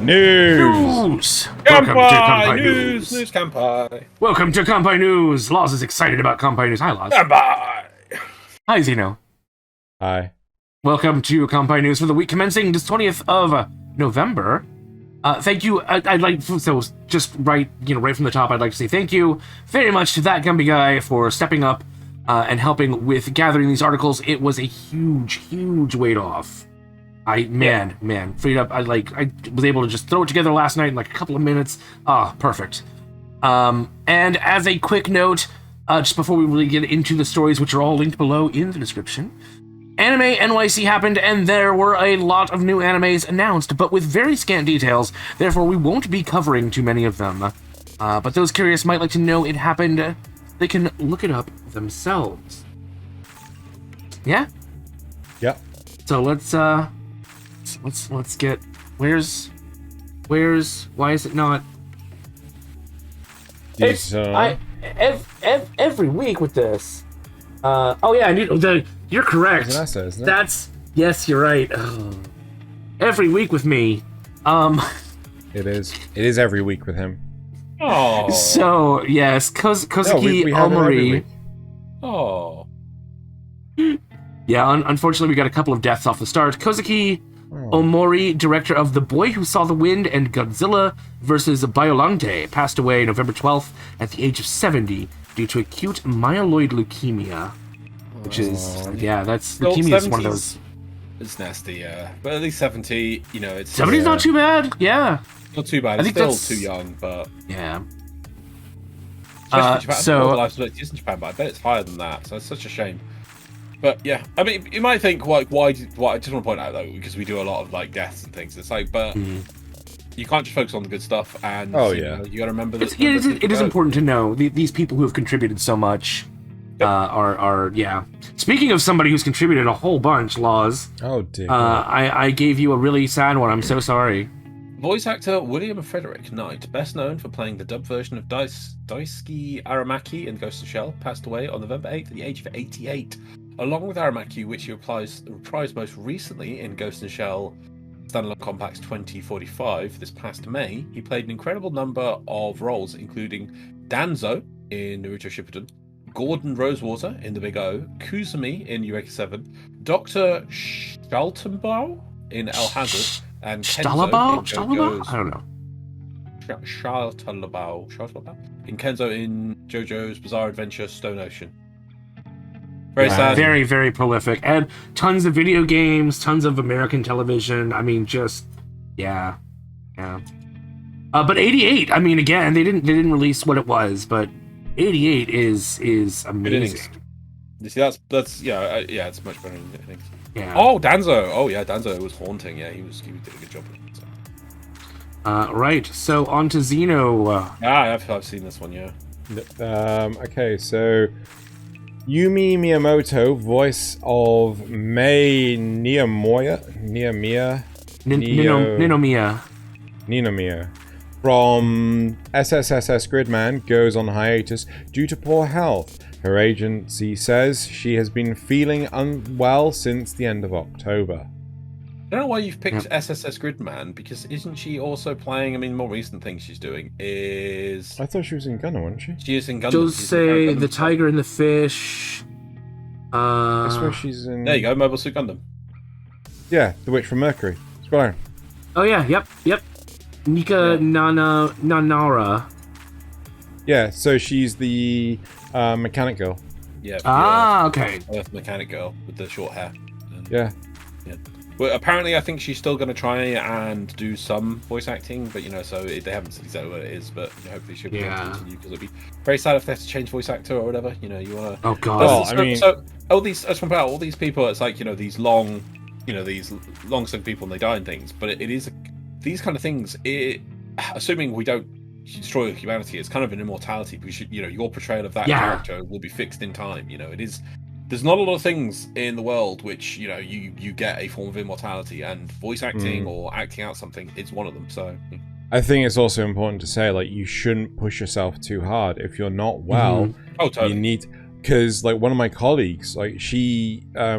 News! Kanpai News! News Kanpai! Welcome to Kanpai News! LOz is excited about Kanpai News. Hi, LOz. Kanpai! Hi, Xeno. Hi. Welcome to Kanpai News for the week commencing this 20th of November. Thank you. I'd like, so just right from the top, I'd like to say thank you very much to that Gumby guy for stepping up and helping with gathering these articles. It was a huge weight off. Man, freed up. I was able to just throw it together last night in like a couple of minutes. Perfect. And as a quick note, just before we really get into the stories, which are all linked below in the description, Anime NYC happened, and there were a lot of new animes announced, but with very scant details. Therefore, we won't be covering too many of them. But those curious might like to know it happened. They can look it up themselves. Yeah. Yep. So let's get. Where's? Why is it not? Every week with this. Oh yeah, I need. You're correct. That's an essay, isn't it? That's yes, you're right. Every week with me. It is. It is every week with him. Oh. So yes, Kozuki we have it every Omori. week. Oh. Yeah, unfortunately, we got a couple of deaths off the start. Kozuki Omori, director of The Boy Who Saw the Wind and Godzilla vs. Biollante, passed away November 12th at the age of 70 due to acute myeloid leukemia. Which is, that's leukemia is one of those. It's nasty, yeah. But at least 70, it's... 70's not too bad, yeah. Not too bad. It's still too young, but... Yeah. Japan, life expectancy in Japan, but I bet it's higher than that, so it's such a shame. But yeah, I mean, you might think, why I just want to point out, though, because we do a lot of, deaths and things, it's but... You can't just focus on the good stuff, and you got to remember that... It is important to know, these people who have contributed so much... are Speaking of somebody who's contributed a whole bunch, LOz. Oh dear. I gave you a really sad one. I'm so sorry. Voice actor William Frederick Knight, best known for playing the dubbed version of Daisuke Aramaki in Ghost in the Shell, passed away on November 8th at the age of 88. Along with Aramaki, which he reprised most recently in Ghost in the Shell Standalone Compacts 2045 this past May, he played an incredible number of roles, including Danzo in Naruto Shippuden, Gordon Rosewater in The Big O, Kuzumi in Eureka 7, Dr. Schaltenbau in El Hazard, and Kenzo in JoJo's... I don't know. Schaltenbau in Kenzo in JoJo's Bizarre Adventure Stone Ocean. Very sad. Very, very prolific. And tons of video games, tons of American television. I mean, just... Yeah. But 88, I mean, again, they didn't release what it was, but 88 is amazing. You see, that's it's much better than anything. Yeah. Oh, Danzo. Oh yeah, Danzo was haunting. Yeah, he did a good job. Right. So on to Xeno. I've seen this one. Yeah. Okay, so Yumi Miyamoto, voice of Mei Ninomiya from SSSS Gridman, goes on hiatus due to poor health. Her agency says she has been feeling unwell since the end of October. I don't know why you've picked SSS Gridman, because isn't she also playing, more recent things she's doing is... I thought she was in Gundam, wasn't she? She is in Gundam. Does say The Tiger and the Fish. I swear she's in... There you go, Mobile Suit Gundam. Yeah, the Witch from Mercury. Squire. Oh yeah, yep. Nika Nanara. Yeah, so she's the mechanic girl. Yeah. Okay. Earth mechanic girl with the short hair. Yeah. Well, apparently, I think she's still going to try and do some voice acting, but so they haven't said exactly what it is. But hopefully, she'll be able to continue, because it'd be very sad if they have to change voice actor or whatever. You want to. Oh god. All these people. It's like these long, these long-serving people, and they die in things. But it is these kind of things. Assuming we don't destroy humanity, it's kind of an immortality, because your portrayal of that character will be fixed in time. It is. There's not a lot of things in the world which you get a form of immortality, and voice acting or acting out something is one of them. So I think it's also important to say, you shouldn't push yourself too hard. If you're not well, you need, because one of my colleagues, she got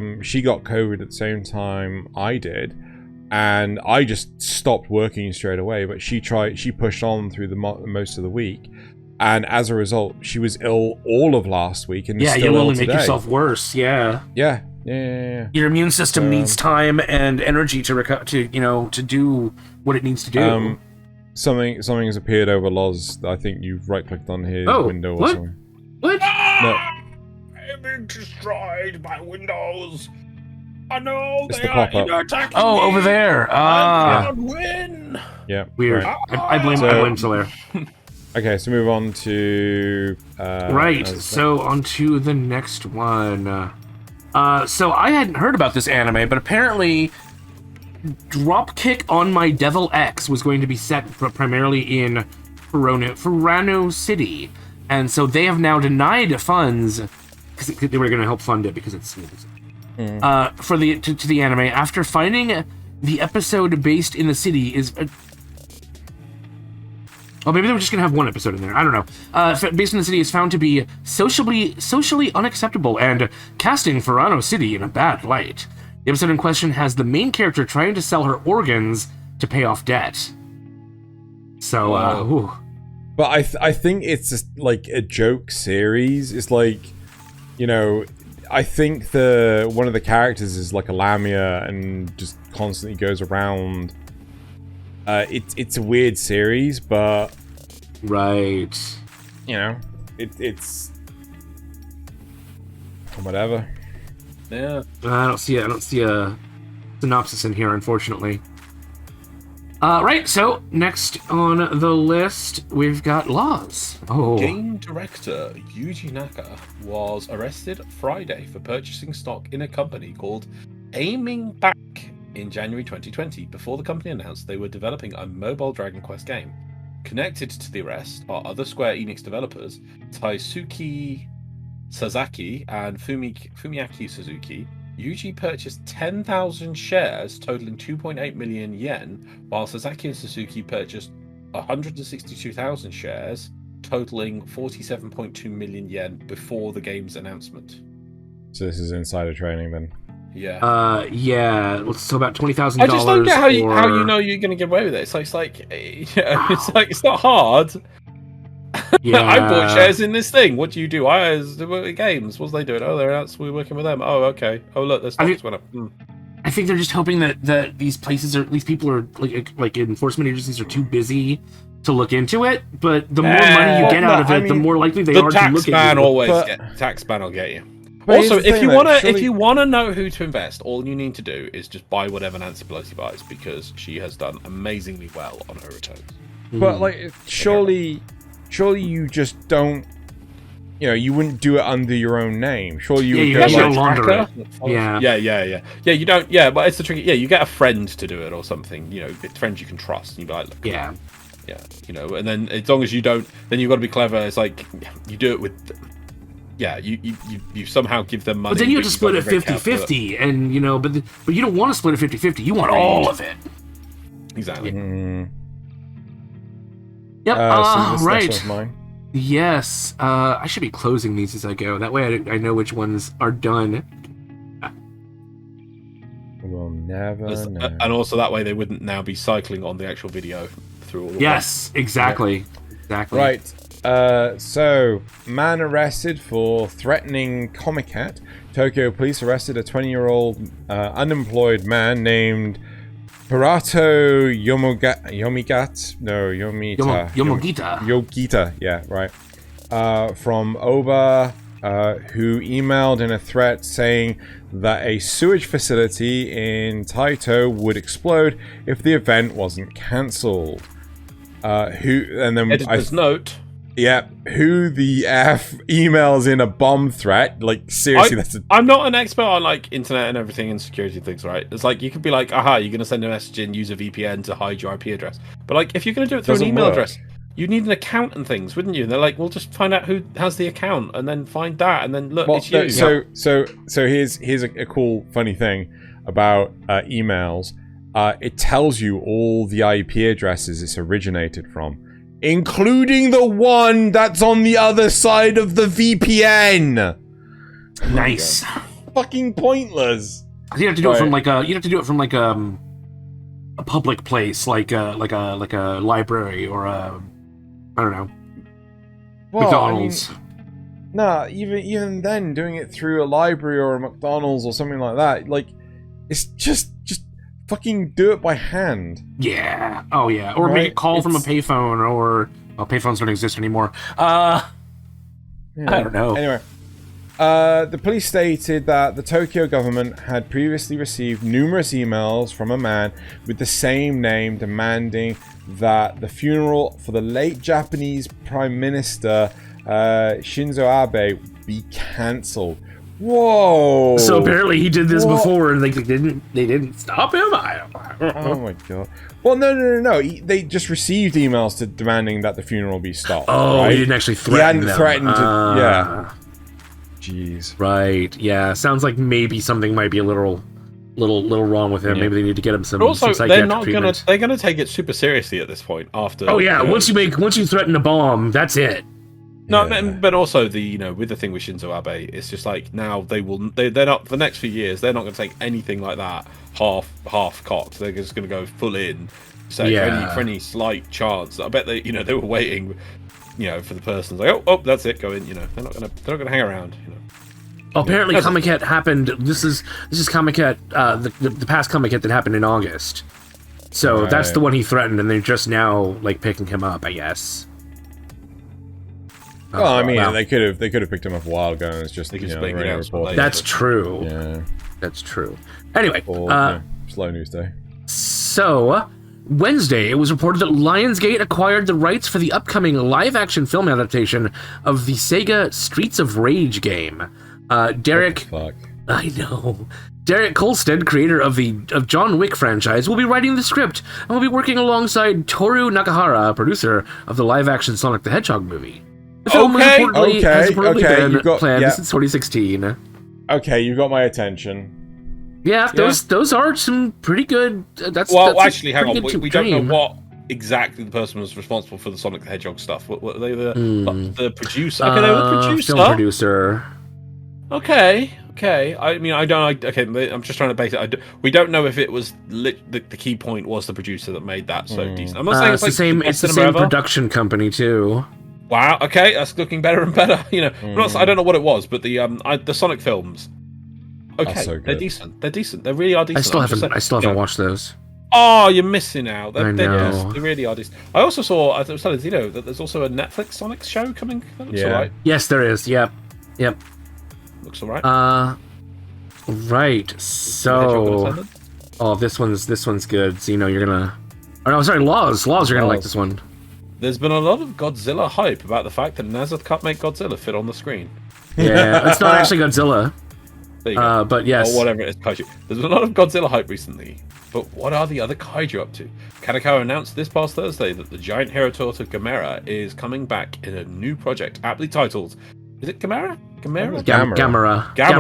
COVID at the same time I did, and I just stopped working straight away. But she pushed on through the most of the week, and as a result, she was ill all of last week, and yeah, still you'll ill only today. make yourself worse. Yeah. Yeah. Your immune system needs time and energy to to do what it needs to do. Something has appeared over Loz. I think you've right-clicked on his window or something. What? No. I'm being destroyed by Windows. I know It's they the are pop-up. attacking Oh, me. over there. I can't win. Yeah. Weird. Right. I blame Solaire. Okay, so move on to Right. So on to the next one. So I hadn't heard about this anime, but apparently Dropkick on My Devil X was going to be set primarily in Furano City. And so they have now denied funds, because they were going to help fund it because it's for the anime after finding the episode based in the city is... Oh, maybe they were just going to have one episode in there. I don't know. Based in the city is found to be socially unacceptable and casting Furano City in a bad light. The episode in question has the main character trying to sell her organs to pay off debt. So, But I think it's just like a joke series. It's like, I think one of the characters is like a Lamia and just constantly goes around. It's a weird series, but right, it's whatever. Yeah. I don't see a synopsis in here, unfortunately. Right, so next on the list we've got Loz. Oh, Game director Yuji Naka was arrested Friday for purchasing stock in a company called Aiming Back in January 2020, before the company announced they were developing a mobile Dragon Quest game. Connected to the arrest are other Square Enix developers, Taisuke Sasaki and Fumiaki Suzuki. Yuji purchased 10,000 shares totaling 2.8 million yen, while Sasaki and Suzuki purchased 162,000 shares totaling 47.2 million yen before the game's announcement. So this is insider trading then. Yeah. Yeah. So about $20,000. I just don't get how you know you're going to get away with it. It's it's not hard. Yeah. I bought shares in this thing. What do you do? Games. What's they doing? Oh, we're working with them. Oh, okay. Oh, look, their stocks went up. I think they're just hoping that these people are like enforcement agencies are too busy to look into it. But the more money you get out of it, the more likely they are to look at it. Tax man will get you. But Also, if you wanna know who to invest, all you need to do is just buy whatever Nancy Pelosi buys, because she has done amazingly well on her returns. But surely you just don't. You wouldn't do it under your own name. Surely you would go launder it. Yeah. You don't. Yeah, but it's the tricky. Yeah, you get a friend to do it or something. Friends you can trust. And you be like, look. Yeah. And then as long as you don't, then you've got to be clever. It's like you do it with. Yeah, you somehow give them money. But then you have to split it 50-50, and but you don't want to split it 50-50. You want all of it. Exactly. Yep. So this Right. next one's mine. Yes. I should be closing these as I go. That way I know which ones are done. We'll never know. And also that way they wouldn't now be cycling on the actual video through all of Yes, exactly. Exactly. Right. So, man arrested for threatening Comiket. Tokyo police arrested a 20-year-old unemployed man named Hirato Yogita, yeah, right. From Oba, who emailed in a threat saying that a sewage facility in Taito would explode if the event wasn't cancelled. Editor's note. Yeah, who the F emails in a bomb threat? Like, seriously, I'm not an expert on, internet and everything and security things, right? It's like, you could be like, aha, you're going to send a message and use a VPN to hide your IP address. But, if you're going to do it through an email address, you'd need an account and things, wouldn't you? And they're like, well, just find out who has the account and then find that and then look, it's you. So here's a cool, funny thing about emails. It tells you all the IP addresses it's originated from, including the one that's on the other side of the VPN. Nice. Fucking pointless. You'd have to do it from public place like a library or a, I don't know, McDonald's. Nah, even then, doing it through a library or a McDonald's or something like that, like, it's just fucking do it by hand. Yeah. Oh yeah. Or make a call from a payphone, or payphones don't exist anymore. I don't know. Anyway, the police stated that the Tokyo government had previously received numerous emails from a man with the same name demanding that the funeral for the late Japanese Prime Minister Shinzo Abe be cancelled. Whoa! So apparently he did this before, and they didn't stop him. Oh my god! Well, no. They just received emails demanding that the funeral be stopped. Oh, right? he didn't actually threaten them. He hadn't threatened to. Yeah. Jeez. Right. Yeah. Sounds like maybe something might be a little wrong with him. Yeah. Maybe they need to get him some. But also, some they're not treatment. they're gonna take it super seriously at this point. After. Oh yeah. Once you threaten a bomb, that's it. No, but also with the thing with Shinzo Abe, it's just like now they're not, for the next few years, they're not going to take anything like that half cocked. They're just going to go full in. So for any slight chance, I bet they were waiting, for the person like, oh, that's it, go in. They're not going to hang around. Apparently, Comiket happened. This is Comiket, the past Comiket that happened in August. So that's the one he threatened, and they're just now like picking him up, I guess. Well, I mean, they could have picked him up a while ago, and it's just report. That's true. Yeah, that's true. Anyway, slow news day. So Wednesday, it was reported that Lionsgate acquired the rights for the upcoming live-action film adaptation of the Sega Streets of Rage game. Derek, fuck? I know. Derek Kolstad, creator of John Wick franchise, will be writing the script and will be working alongside Toru Nakahara, producer of the live-action Sonic the Hedgehog movie. The film has reportedly been planned since 2016. Okay, you got my attention. Yeah, those are some pretty good. Actually, hang on. We don't know what exactly the person was responsible for the Sonic the Hedgehog stuff. Were they the producer? Okay, they were the producer. Film producer. Okay. I mean, I don't. Okay, I'm just trying to base it. We don't know if it was the key point was the producer that made that so decent. I'm not saying it's the same production company too. Wow. Okay, that's looking better and better. I don't know what it was, but the Sonic films. Okay, so they're decent. They're decent. They really are decent. I still haven't watched those. Oh, you're missing out. They really are decent. I also saw. I was telling Zeno that there's also a Netflix Sonic show coming. That looks alright. Yes, there is. Yep. Looks alright. Right. So. Oh, this one's good. Zeno, you're gonna. Oh no, sorry, LOZ, you're gonna like this one. There's been a lot of Godzilla hype about the fact that Nasuth can't make Godzilla fit on the screen. Yeah, it's not actually Godzilla. There you go. But yes. Or whatever it is, kaiju. There's been a lot of Godzilla hype recently, but what are the other kaiju up to? Kaneko announced this past Thursday that the giant hero turtle Gamera is coming back in a new project, aptly titled... Is it Gamera? Gamera. Yeah,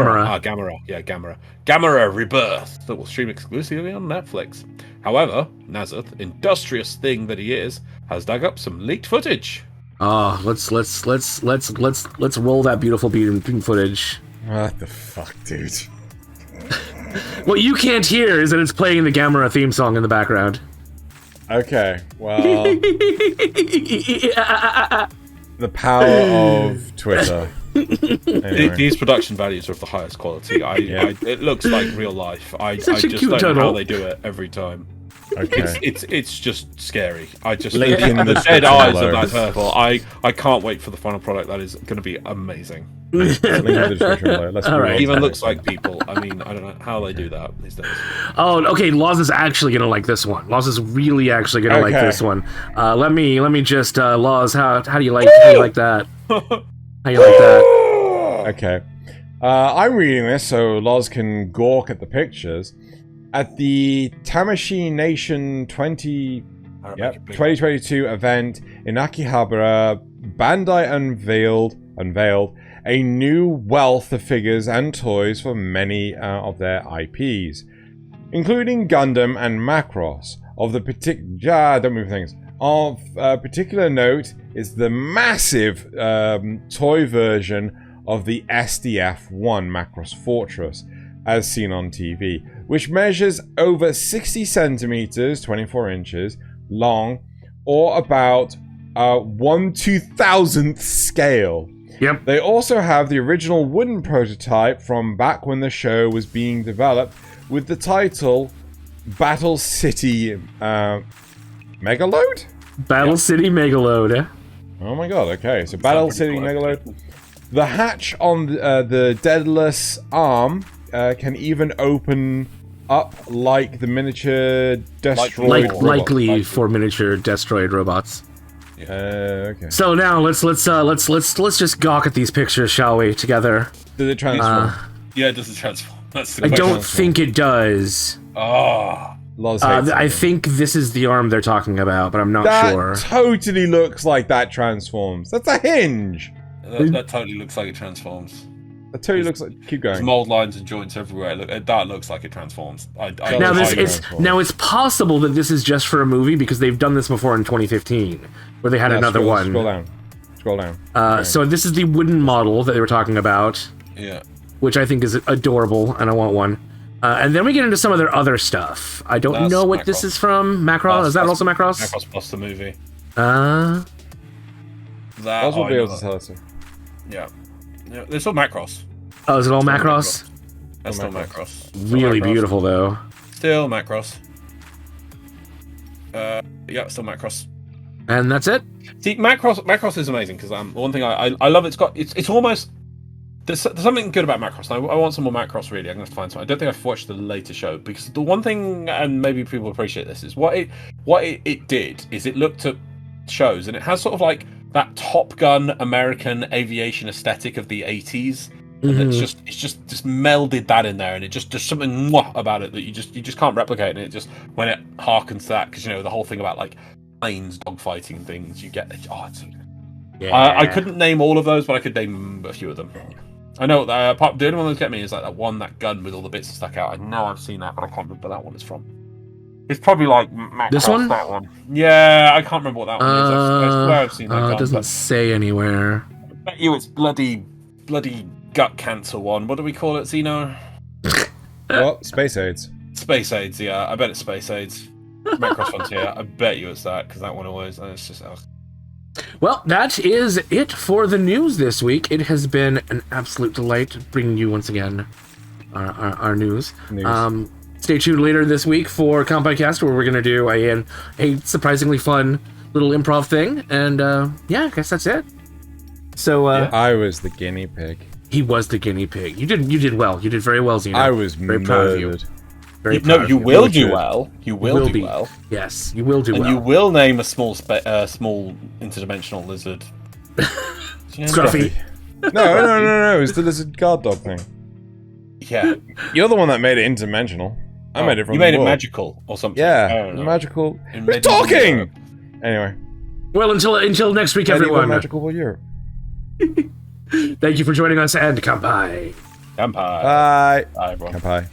Gamera. Gamera Rebirth, that will stream exclusively on Netflix. However, Nasuth, industrious thing that he is, has dug up some leaked footage. Oh, let's roll that beautiful beam footage. What the fuck, dude? What you can't hear is that it's playing the Gamera theme song in the background. Okay, well... The power of Twitter. Anyway. These production values are of the highest quality. It looks like real life. I just don't know how they do it every time. Okay. It's just scary. The dead eyes of that turtle. I can't wait for the final product. That is going to be amazing. Even looks like people. I mean, I don't know how they do that these days. Oh, okay. LOZ is actually gonna like this one. LOZ is really actually gonna like this one. Let me just LOZ. How do you like that? How do you like that? Okay. I'm reading this so LOZ can gawk at the pictures. At the Tamashii Nation 2022 event in Akihabara, Bandai unveiled a new wealth of figures and toys for many of their IPs, including Gundam and Macross. Of particular note is the massive toy version of the SDF-1 Macross Fortress. as seen on TV, which measures over 60 centimeters, 24 inches, long, or about 1/2000th scale. Yep. They also have the original wooden prototype from back when the show was being developed with the title Battle City Megaload? Battle City Megaload. Oh my god, okay. So Battle City Megaload. The hatch on the Daedalus arm can even open up like the miniature destroyed robot. Likely for miniature destroyed robots. Okay. So now let's just gawk at these pictures, shall we, together? Does it transform? Yeah, it doesn't transform. That's the I question. don't think it does. Oh. I think this is the arm they're talking about, but I'm not sure. That totally looks like that transforms. That's a hinge. That totally looks like it transforms. That totally looks like. Keep There's going. mold lines and joints everywhere. That looks like it transforms. Now it's possible that this is just for a movie because they've done this before in 2015, where they had another one. Scroll down. Scroll down. Okay. So this is the wooden model that they were talking about. Yeah. Which I think is adorable, and I want one. And then we get into some of their other stuff. I don't know what this is from. Macross? Is that also Macross? Macross Plus the movie. Oz will be able to tell us. Yeah. It's all Macross. Oh, is it all Macross? That's still Macross. Really beautiful, though. Still Macross. Yeah, still Macross. And that's it? See, Macross is amazing, because one thing I love, it's almost... There's something good about Macross. I want some more Macross, really. I'm going to have to find some. I don't think I've watched the later show, because the one thing, and maybe people appreciate this, is what it did is it looked at shows, and it has sort of like that Top Gun American aviation aesthetic of the 80s. And it's just melded that in there, and there's something about it that you just can't replicate. And it just, when it harkens to that, because the whole thing about like planes dogfighting things, you get I couldn't name all of those, but I could name a few of them. I know the only one that's get me is like that gun with all the bits that stuck out. I know I've seen that, but I can't remember what that one is from. It's probably like Macross, this one. That one. Yeah, I can't remember what that one is. I swear I've seen that gun. It doesn't say anywhere. I bet you it's bloody gut cancer one. What do we call it, Xeno? What? Space AIDS. Space AIDS, yeah. I bet it's Space AIDS. Macross Frontier. I bet you it's that, because that one always... It's just... Well, that is it for the news this week. It has been an absolute delight bringing you once again our news. Stay tuned later this week for Kanpai Cast, where we're going to do a surprisingly fun little improv thing. And yeah, I guess that's it. So I was the guinea pig. He was the guinea pig. You did well. You did very well, Xeno. I was very proud of you. You will do well. You will do well. Yes, you will do well. And you will name a small interdimensional lizard. Scruffy. No. It's the lizard guard dog thing. Yeah. You're the one that made it interdimensional. I made it from You made it magical or something. Yeah, magical. We're talking! Anyway. Well, until next week, everyone. Magical for Europe. Thank you for joining us, and Kanpai. Kanpai. Bye. Bye, everyone. Kanpai.